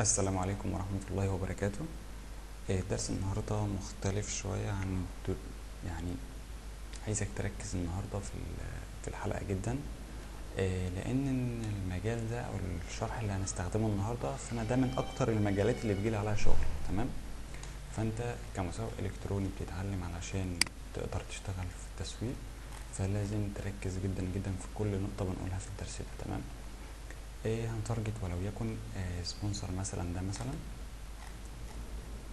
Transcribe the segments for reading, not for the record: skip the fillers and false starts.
السلام عليكم ورحمة الله وبركاته. درس النهاردة مختلف شوية عن يعني عايزك تركز النهاردة في الحلقة جدا. لأن المجال ده أو الشرح اللي هنستخدمه النهاردة فأنا ده من أكتر المجالات اللي بيجيلي عليها شغل. تمام. فأنت كمسوق إلكتروني بتتعلم علشان تقدر تشتغل في التسويق، فلازم تركز جدا جدا في كل نقطة بنقولها في الدرس ده. تمام. هنتارجت ولو يكن سبونسر مثلا، ده مثلا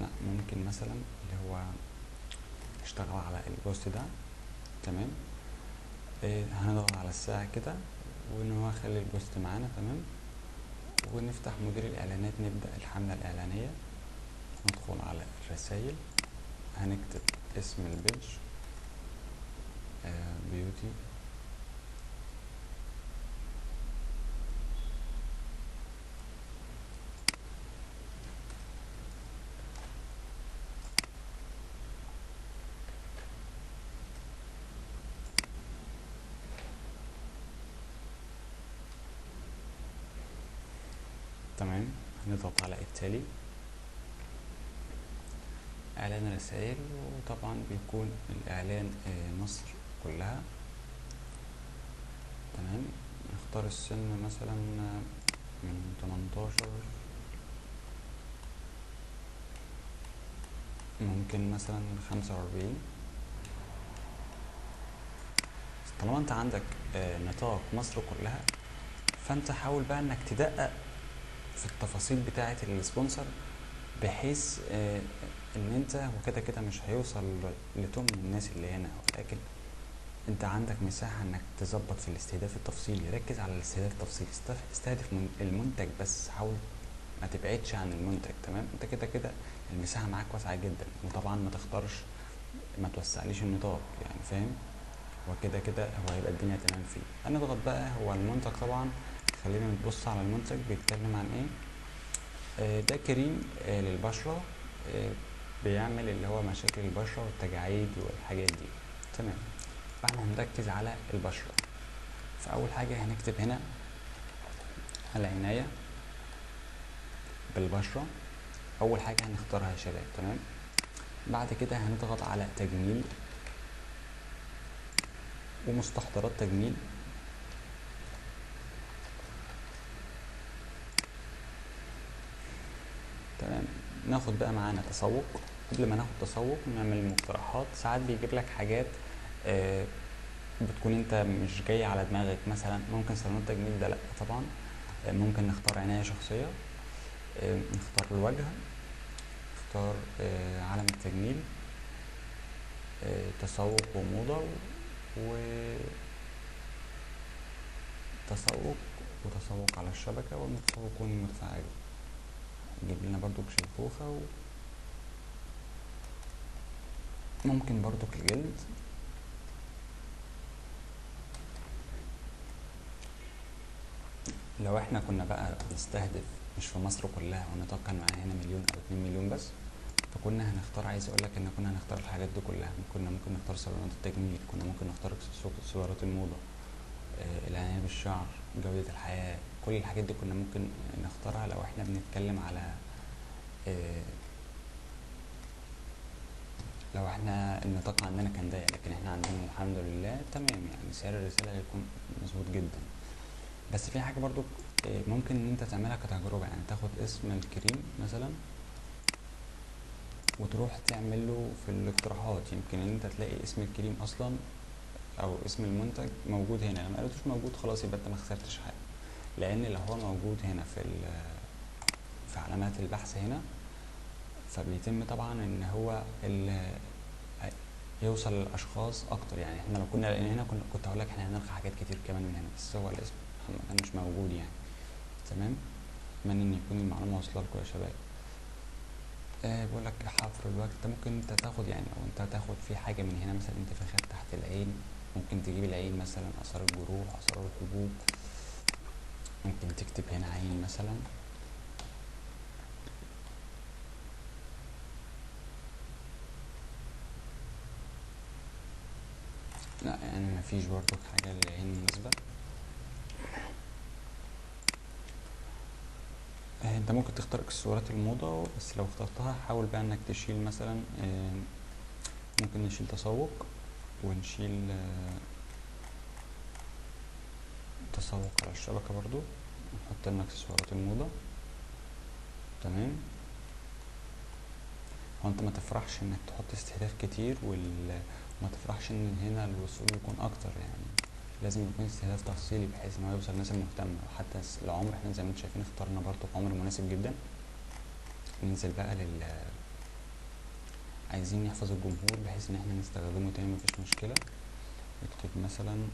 لا ممكن مثلا اللي هو اشتغل على البوست ده. تمام. هنضغط على الساعة كده وان هو خلي البوست معانا. تمام. ونفتح مدير الاعلانات، نبدأ الحملة الاعلانية، ندخل على الرسائل، هنكتب اسم البيج بيوتي. تمام. هنضغط على التالي، اعلان رسائل، وطبعا بيكون الاعلان مصر كلها. تمام. نختار السن مثلا من 18، ممكن مثلا 45. طالما انت عندك نطاق مصر كلها، فانت حاول بقى انك تدقق في التفاصيل بتاعة السبونسر، بحيث ان انت وكده كده مش هيوصل لتم الناس اللي هنا، ولكن انت عندك مساحة انك تظبط في الاستهداف التفصيلي. ركز على الاستهداف التفصيلي، استهدف المنتج بس، حاول ما تبعدش عن المنتج. تمام. انت كده كده المساحة معاك واسعة جدا، وطبعا ما تختارش، ما توسعليش النطاق، يعني فاهم. وكده كده هو هيبقى الدنيا تمام فيه. هنضغط بقى، هو المنتج طبعا خلينا نبص على المنتج بيتكلم عن ايه. ده كريم للبشرة، بيعمل اللي هو مشاكل البشرة والتجاعيد والحاجات دي. تمام. فاحنا هنركز على البشرة. فأول حاجة هنكتب هنا العناية بالبشرة، أول حاجة هنختارها يا شباب. تمام. بعد كده هنضغط على تجميل ومستحضرات تجميل. تمام. ناخد بقى معانا تسوق. قبل ما ناخد تسوق نعمل مقترحات. ساعات بيجيب لك حاجات بتكون انت مش جاي على دماغك، مثلا ممكن صالونات تجميل ده لا طبعا. ممكن نختار عناية شخصية، نختار الوجه، نختار عالم التجميل، تسوق وموضة، وتسوق وتسوق على الشبكة والمتسوقون المتفاعلون. نجيب لنا برضو شيخوخة، وممكن برضو الجلد. لو احنا كنا بقى بنستهدف مش في مصر كلها ونطاق كان معانا هنا مليون او 2 مليون بس، فكنا هنختار، عايز اقول لك ان كنا هنختار الحاجات دي كلها. كنا ممكن نختار صالونات التجميل، كنا ممكن نختار صالونات الموضة، العناية بالشعر، جودة الحياة. كل الحاجات دي كنا ممكن نختارها لو احنا بنتكلم على لو احنا النطاق عندنا كان ضيق. لكن احنا عندنا الحمد لله تمام، يعني سعر الرسالة هيكون مظبوط جدا. بس في حاجة برضو ممكن ان انت تعملها كتجربة، يعني تاخد اسم الكريم مثلا وتروح تعمل له في الاقتراحات، يمكن ان انت تلاقي اسم الكريم اصلا او اسم المنتج موجود هنا. لما لقيتوش موجود خلاص يبقى انت ما خسرتش حاجة، لان لو هو موجود هنا في علامات البحث هنا، فبيتم طبعا ان هو يوصل للاشخاص اكتر. يعني احنا لو كنا لقينا هنا كنت هقول لك احنا هنلقى حاجات كتير كمان من هنا، بس هو الاسم ما كانش موجود يعني. تمام. اتمنى ان يكون المعلومه واصله لكم يا شباب. بقول لك حفر الوجه، انت ممكن انت تاخد يعني، او انت تاخد في حاجه من هنا مثلا انتفاخات تحت العين، ممكن تجيب العين مثلا، اثار الجروح، اثار الحبوب، ممكن تكتب هنا عين مثلا. لا يعني مفيش برضو حاجه للعين مناسبه. انت ممكن تختار اكسسوارات الموضة، بس لو اخترتها حاول بقى انك تشيل مثلا ممكن نشيل تسوق، ونشيل تسوق على الشبكة برضو، نحط لنا اكسسوارات الموضة. تمام. هو انت ما تفرحش انك تحط استهداف كتير وما تفرحش ان هنا الوصول يكون اكتر، يعني لازم يكون استهداف تفصيلي بحيث ان هو يوصل للناس المهتمة. وحتى العمر احنا زي ما انتم شايفين اخترنا برضو عمر مناسب جدا. ننزل بقى عايزين نحفظ الجمهور بحيث ان احنا نستخدمه تاني مفيش مشكلة. نكتب مثلا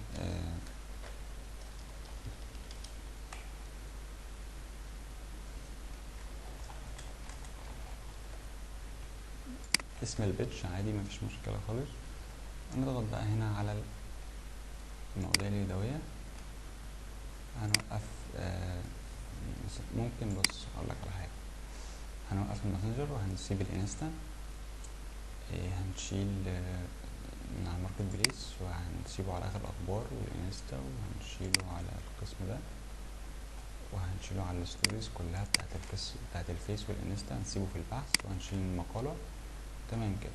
اسم البيتش عادي مفيش مشكلة خالص. نضغط بقى هنا على المواضيع اليدوية، هنوقف ممكن بص اقول لك على حاجة، هنوقف الماسنجر وهنسيب الانستا. هنشيل من على الماركت بليس وهنسيبه على اخر الاخبار والانستا، وهنشيله على القسم ده، وهنشيله على الستوريز كلها بتاعت الفيس والانستا، هنسيبه في البحث وهنشيل المقالة. تمام كده.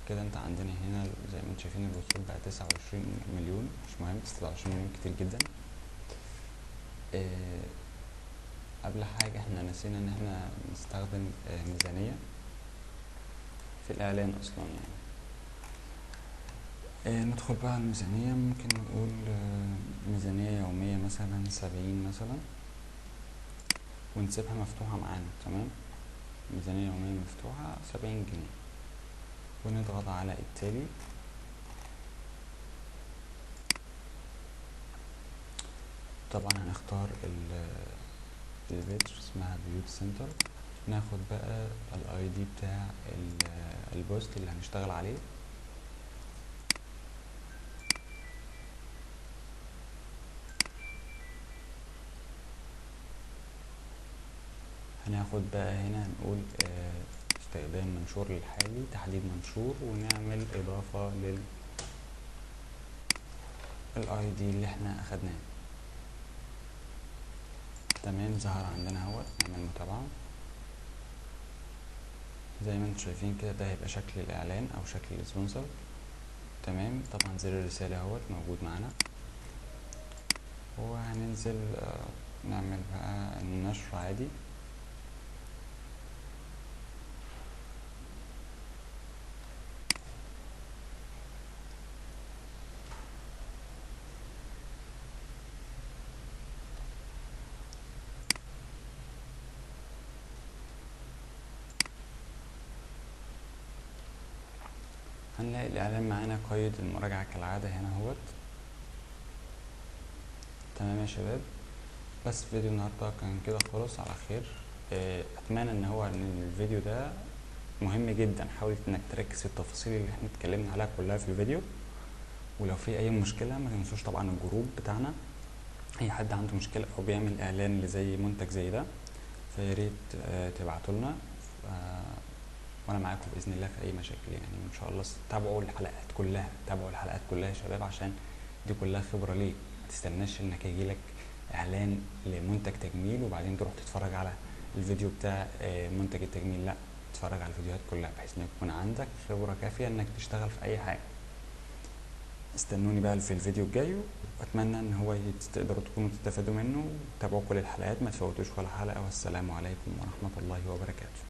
كده انت عندنا هنا زي ما انتم شايفين الوصول بقى 29 مليون، مش مهم، 29 مليون كتير جدا. قبل حاجة احنا نسينا ان احنا نستخدم ميزانية في الاعلان اصلا يعني. ندخل بقى على الميزانية، ممكن نقول ميزانية يومية مثلا 70 مثلا، ونسيبها مفتوحة معانا. تمام. ميزانية يومية مفتوحة 70 جنيه، ونضغط على التالي. طبعا هنختار البيج اسمها بيوت سنتر. ناخد بقى الاي دي بتاع البوست اللي هنشتغل عليه. هناخد بقى هنا نقول استخدام منشور للحالي، تحديد منشور، ونعمل اضافة للاي دي اللي احنا اخدناه. تمام. ظهر عندنا اهوت، نعمل متابعة زي ما انتم شايفين كده. ده هيبقى شكل الاعلان او شكل السبونسر. تمام. طبعا زر الرسالة اهوت موجود معانا، وهننزل نعمل بقى النشر عادي. هنلاقي الاعلان معانا قيد المراجعة كالعادة هنا اهوت. تمام يا شباب. بس فيديو النهاردة كان كده خلاص على خير. اتمنى ان الفيديو ده مهم جدا. حاول انك تركز في التفاصيل اللي احنا اتكلمنا عليها كلها في الفيديو. ولو في اي مشكلة ما تنسوش طبعا الجروب بتاعنا، اي حد عنده مشكلة او بيعمل اعلان لزي منتج زي ده فياريت تبعتولنا. وانا معاكم باذن الله في اي مشاكل يعني. ان شاء الله تابعوا الحلقات كلها، تابعوا الحلقات كلها يا شباب، عشان دي كلها خبرة ليك. ما تستناش انك يجيلك اعلان لمنتج تجميل وبعدين تروح تتفرج على الفيديو بتاع منتج التجميل. لا، تتفرج على الفيديوهات كلها بحيث ان يكون عندك خبرة كافية انك تشتغل في اي حاجة. استنوني بقى في الفيديو الجاي، واتمنى ان هو تقدروا تكونوا تستفادوا منه. تابعوا كل الحلقات، ما تفوتوش ولا حلقة. والسلام عليكم ورحمة الله وبركاته.